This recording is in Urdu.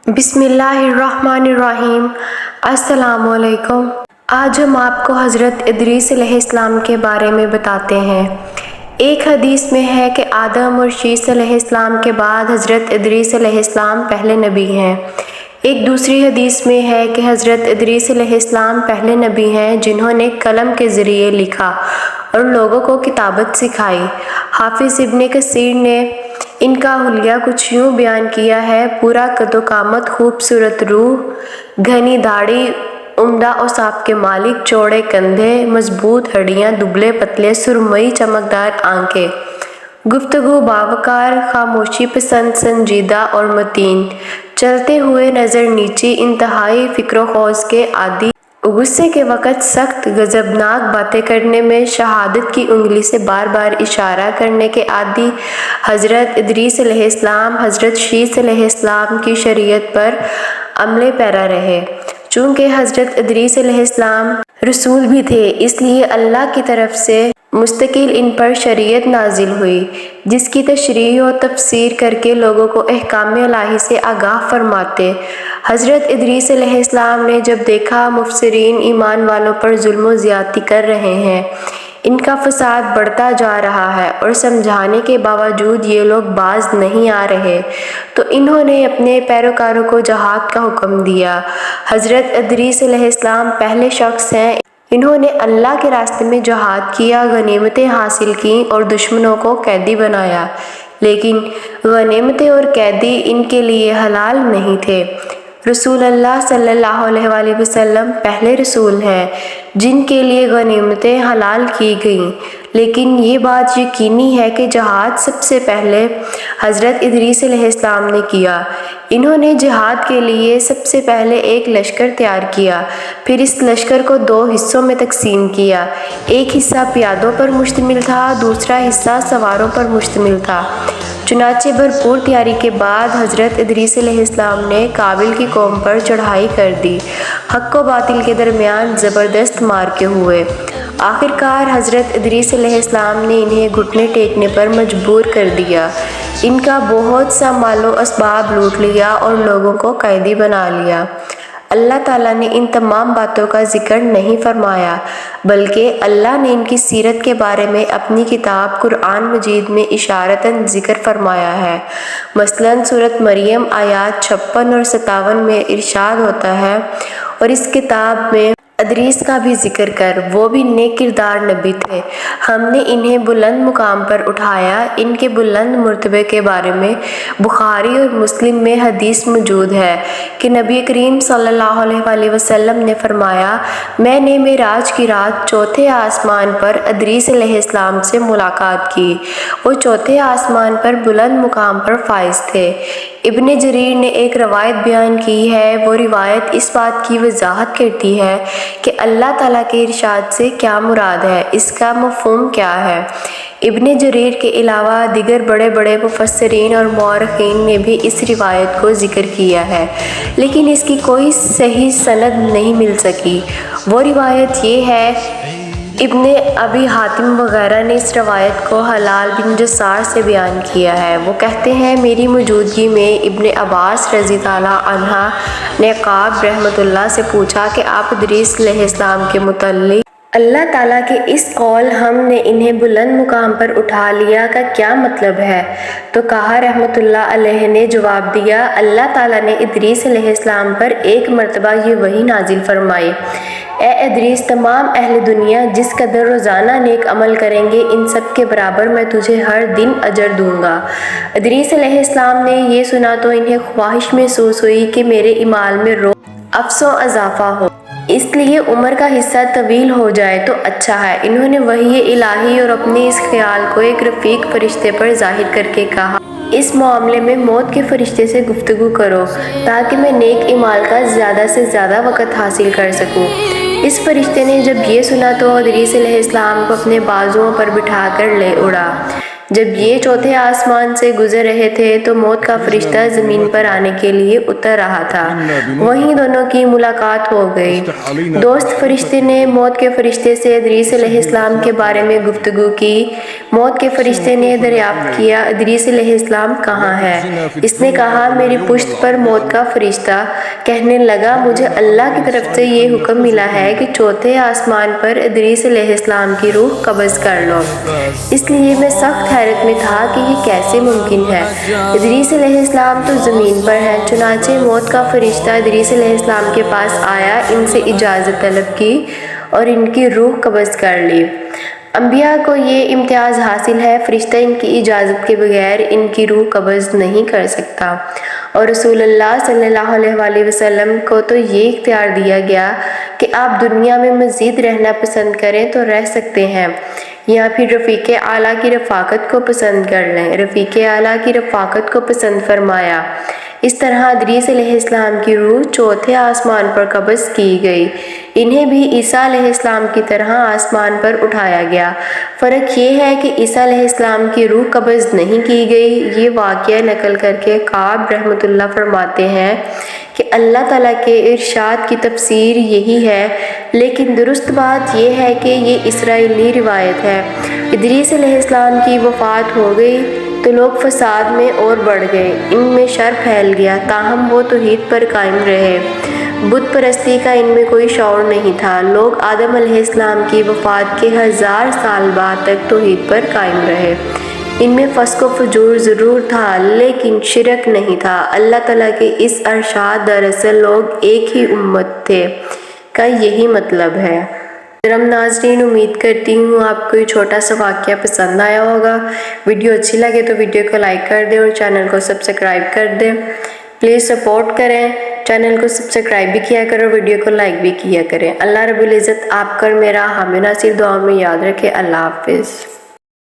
بسم اللہ الرحمن الرحیم۔ السلام علیکم۔ آج ہم آپ کو حضرت ادریس علیہ السلام کے بارے میں بتاتے ہیں۔ ایک حدیث میں ہے کہ آدم اور شیث علیہ السلام کے بعد حضرت ادریس علیہ السلام پہلے نبی ہیں۔ ایک دوسری حدیث میں ہے کہ حضرت ادریس علیہ السلام پہلے نبی ہیں جنہوں نے قلم کے ذریعے لکھا اور لوگوں کو کتابت سکھائی۔ حافظ ابن کثیر نے ان کا حلیہ کچھ یوں بیان کیا ہے: پورا قد و قامت، خوبصورت روح، گھنی داڑھی، عمدہ اوصاف کے مالک، چوڑے کندھے، مضبوط ہڈیاں، دبلے پتلے، سرمئی چمکدار آنکھیں، گفتگو باوقار، خاموشی پسند، سنجیدہ اور متین، چلتے ہوئے نظر نیچی، انتہائی فکر و خوض کے عادی، غصے کے وقت سخت غضبناک باتیں کرنے میں شہادت کی انگلی سے بار بار اشارہ کرنے کے عادی۔ حضرت ادریس علیہ السلام حضرت شیث علیہ السلام کی شریعت پر عمل پیرا رہے۔ چونکہ حضرت ادریس علیہ السلام رسول بھی تھے، اس لیے اللہ کی طرف سے مستقل ان پر شریعت نازل ہوئی، جس کی تشریح و تفسیر کر کے لوگوں کو احکام الہی سے آگاہ فرماتے۔ حضرت ادریس علیہ السلام نے جب دیکھا مفسرین ایمان والوں پر ظلم و زیادتی کر رہے ہیں، ان کا فساد بڑھتا جا رہا ہے اور سمجھانے کے باوجود یہ لوگ باز نہیں آ رہے، تو انہوں نے اپنے پیروکاروں کو جہاد کا حکم دیا۔ حضرت ادریس علیہ السلام پہلے شخص ہیں، انہوں نے اللہ کے راستے میں جہاد کیا، غنیمتیں حاصل کیں اور دشمنوں کو قیدی بنایا، لیکن غنیمتیں اور قیدی ان کے لیے حلال نہیں تھے۔ رسول اللہ صلی اللہ علیہ وآلہ وسلم پہلے رسول ہیں جن کے لیے غنیمتیں حلال کی گئیں، لیکن یہ بات یقینی ہے کہ جہاد سب سے پہلے حضرت ادریس علیہ السلام نے کیا۔ انہوں نے جہاد کے لیے سب سے پہلے ایک لشکر تیار کیا، پھر اس لشکر کو دو حصوں میں تقسیم کیا۔ ایک حصہ پیادوں پر مشتمل تھا، دوسرا حصہ سواروں پر مشتمل تھا۔ چنانچہ بھرپور تیاری کے بعد حضرت ادریس علیہ السلام نے کابل کی قوم پر چڑھائی کر دی۔ حق و باطل کے درمیان زبردست معرکے ہوئے۔ آخرکار حضرت ادریس علیہ السلام نے انہیں گھٹنے ٹیکنے پر مجبور کر دیا، ان کا بہت سا مال و اسباب لوٹ لیا اور لوگوں کو قیدی بنا لیا۔ اللہ تعالیٰ نے ان تمام باتوں کا ذکر نہیں فرمایا، بلکہ اللہ نے ان کی سیرت کے بارے میں اپنی کتاب قرآن مجید میں اشارتاً ذکر فرمایا ہے۔ مثلاً سورۃ مریم آیات 56 اور 57 میں ارشاد ہوتا ہے: اور اس کتاب میں ادریس کا بھی ذکر کر، وہ بھی نیک کردار نبی تھے، ہم نے انہیں بلند مقام پر اٹھایا۔ ان کے بلند مرتبے کے بارے میں بخاری اور مسلم میں حدیث موجود ہے کہ نبی کریم صلی اللہ علیہ وآلہ وسلم نے فرمایا: میں نے معراج کی رات چوتھے آسمان پر ادریس علیہ السلام سے ملاقات کی، وہ چوتھے آسمان پر بلند مقام پر فائز تھے۔ ابن جریر نے ایک روایت بیان کی ہے، وہ روایت اس بات کی وضاحت کرتی ہے کہ اللہ تعالیٰ کے ارشاد سے کیا مراد ہے، اس کا مفہوم کیا ہے۔ ابن جریر کے علاوہ دیگر بڑے بڑے مفسرین اور مورخین نے بھی اس روایت کو ذکر کیا ہے، لیکن اس کی کوئی صحیح سند نہیں مل سکی۔ وہ روایت یہ ہے، ابن ابی حاتم وغیرہ نے اس روایت کو حلال بن جسار سے بیان کیا ہے۔ وہ کہتے ہیں، میری موجودگی میں ابن عباس رضی اللہ عنہ نے قعب رحمۃ اللہ سے پوچھا کہ آپ ادریس علیہ السلام کے متعلق اللہ تعالیٰ کے اس قول ہم نے انہیں بلند مقام پر اٹھا لیا کا کیا مطلب ہے؟ تو کہا رحمۃ اللہ علیہ نے جواب دیا، اللہ تعالیٰ نے ادریس علیہ السلام پر ایک مرتبہ یہ وحی نازل فرمائی: اے ادریس، تمام اہل دنیا جس قدر روزانہ نیک عمل کریں گے، ان سب کے برابر میں تجھے ہر دن اجر دوں گا۔ ادریس علیہ السلام نے یہ سنا تو انہیں خواہش محسوس ہوئی کہ میرے اعمال میں افس و اضافہ ہو، اس لیے عمر کا حصہ طویل ہو جائے تو اچھا ہے۔ انہوں نے وحی الہی اور اپنے اس خیال کو ایک رفیق فرشتے پر ظاہر کر کے کہا، اس معاملے میں موت کے فرشتے سے گفتگو کرو تاکہ میں نیک اعمال کا زیادہ سے زیادہ وقت حاصل کر سکوں۔ اس فرشتے نے جب یہ سنا تو ادریس علیہ السلام کو اپنے بازوؤں پر بٹھا کر لے اڑا۔ جب یہ چوتھے آسمان سے گزر رہے تھے تو موت کا فرشتہ زمین پر آنے کے لیے اتر رہا تھا، وہیں دونوں کی ملاقات ہو گئی۔ دوست فرشتے نے موت کے فرشتے سے ادریس علیہ السلام کے بارے میں گفتگو کی۔ موت کے فرشتے نے دریافت کیا، ادریس علیہ السلام کہاں ہے؟ اس نے کہا، میری پشت پر موت کا فرشتہ۔ کہنے لگا، مجھے اللہ کی طرف سے یہ حکم ملا ہے کہ چوتھے آسمان پر ادریس علیہ السلام کی روح قبض کر لو۔ اس لیے میں سخت حیرت میں تھا کہ یہ کیسے ممکن ہے۔ ادریس علیہ السلام تو زمین پر ہیں۔ چنانچہ موت کا فرشتہ ادریس علیہ السلام کے پاس آیا، ان سے اجازت طلب کی اور ان کی روح قبض کر لی۔ انبیاء کو یہ امتیاز حاصل ہے، فرشتہ ان کی اجازت کے بغیر ان کی روح قبض نہیں کر سکتا، اور رسول اللہ صلی اللہ علیہ وآلہ وسلم کو تو یہ اختیار دیا گیا کہ آپ دنیا میں مزید رہنا پسند کریں تو رہ سکتے ہیں، یا پھر رفیق اعلیٰ کی رفاقت کو پسند کر لیں۔ رفیق اعلیٰ کی رفاقت کو پسند فرمایا۔ اس طرح ادریس علیہ السلام کی روح چوتھے آسمان پر قبض کی گئی۔ انہیں بھی عیسیٰ علیہ السلام کی طرح آسمان پر اٹھایا گیا۔ فرق یہ ہے کہ عیسیٰ علیہ السلام کی روح قبض نہیں کی گئی۔ یہ واقعہ نقل کر کے کعب رحمۃ اللہ فرماتے ہیں کہ اللہ تعالیٰ کے ارشاد کی تفسیر یہی ہے، لیکن درست بات یہ ہے کہ یہ اسرائیلی روایت ہے۔ ادریس علیہ السلام کی وفات ہو گئی تو لوگ فساد میں اور بڑھ گئے، ان میں شر پھیل گیا، تاہم وہ توحید پر قائم رہے۔ بت پرستی کا ان میں کوئی شعور نہیں تھا۔ لوگ آدم علیہ السلام کی وفات کے 1000 سال بعد تک توحید پر قائم رہے۔ ان میں فسق و فجور ضرور تھا، لیکن شرک نہیں تھا۔ اللہ تعالیٰ کے اس ارشاد دراصل لوگ ایک ہی امت تھے کا یہی مطلب ہے۔ محترم ناظرین، امید کرتی ہوں آپ کو یہ چھوٹا سا واقعہ پسند آیا ہوگا۔ ویڈیو اچھی لگے تو ویڈیو کو لائک کر دیں اور چینل کو سبسکرائب کر دیں۔ پلیز سپورٹ کریں، چینل کو سبسکرائب بھی کیا کریں اور ویڈیو کو لائک بھی کیا کریں۔ اللہ رب العزت آپ کا اور میرا حامی ناصر دعا میں یاد رکھے۔ اللہ حافظ۔